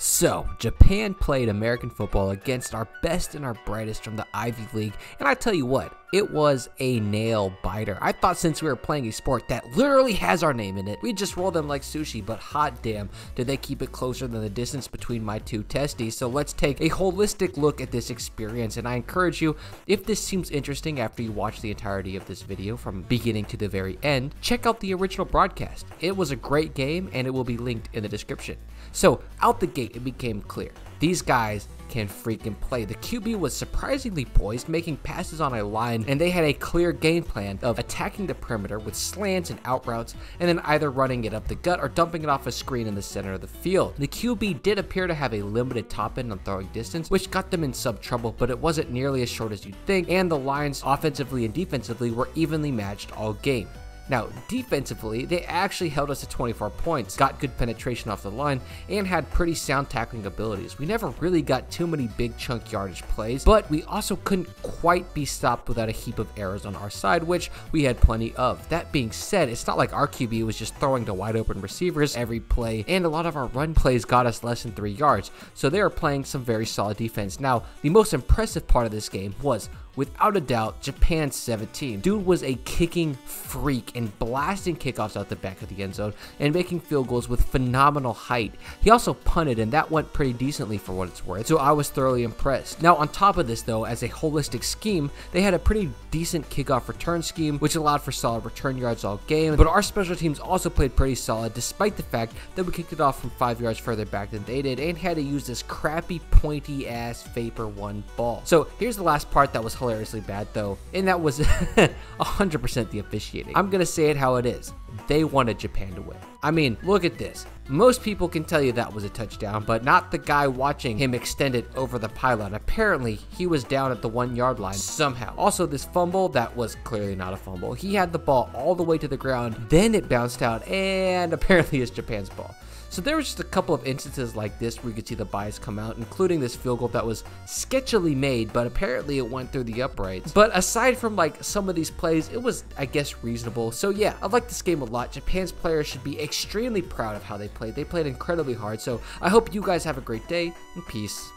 So, Japan played American football against our best and our brightest from the Ivy League, and I tell you what, it was a nail biter. I thought since we were playing a sport that literally has our name in it, we'd just roll them like sushi, but hot damn, did they keep it closer than the distance between my two testes. So let's take a holistic look at this experience, and I encourage you, if this seems interesting after you watch the entirety of this video from beginning to the very end, check out the original broadcast. It was a great game, and it will be linked in the description. So, out the gate, it became clear. These guys can freaking play. The QB was surprisingly poised, making passes on a line, and they had a clear game plan of attacking the perimeter with slants and out routes, and then either running it up the gut or dumping it off a screen in the center of the field. The QB did appear to have a limited top end on throwing distance, which got them in some trouble, but it wasn't nearly as short as you'd think, and the lines offensively and defensively were evenly matched all game. Now, defensively, they actually held us to 24 points, got good penetration off the line, and had pretty sound tackling abilities. We never really got too many big chunk yardage plays, but we also couldn't quite be stopped without a heap of errors on our side, which we had plenty of. That being said, it's not like our QB was just throwing to wide open receivers every play, and a lot of our run plays got us less than 3 yards, so they were playing some very solid defense. Now, the most impressive part of this game was, without a doubt, Japan's 17. Dude was a kicking freak and blasting kickoffs out the back of the end zone and making field goals with phenomenal height. He also punted, and that went pretty decently for what it's worth, so I was thoroughly impressed. Now, on top of this though, as a holistic scheme, they had a pretty decent kickoff return scheme, which allowed for solid return yards all game, but our special teams also played pretty solid, despite the fact that we kicked it off from 5 yards further back than they did and had to use this crappy pointy ass Vapor 1 ball. So here's the last part that was hilariously bad though, and that was 100% the officiating. I'm gonna say it how it is. They wanted Japan to win. I mean, look at this. Most people can tell you that was a touchdown, but not the guy watching him extend it over the pylon. Apparently, he was down at the 1 yard line somehow. Also, this fumble, that was clearly not a fumble. He had the ball all the way to the ground, then it bounced out, and apparently it's Japan's ball. So there was just a couple of instances like this where you could see the bias come out, including this field goal that was sketchily made, but apparently it went through the uprights. But aside from like some of these plays, it was, I guess, reasonable. So yeah, I like this game a lot. Japan's players should be extremely proud of how they played. They played incredibly hard. So I hope you guys have a great day, and peace.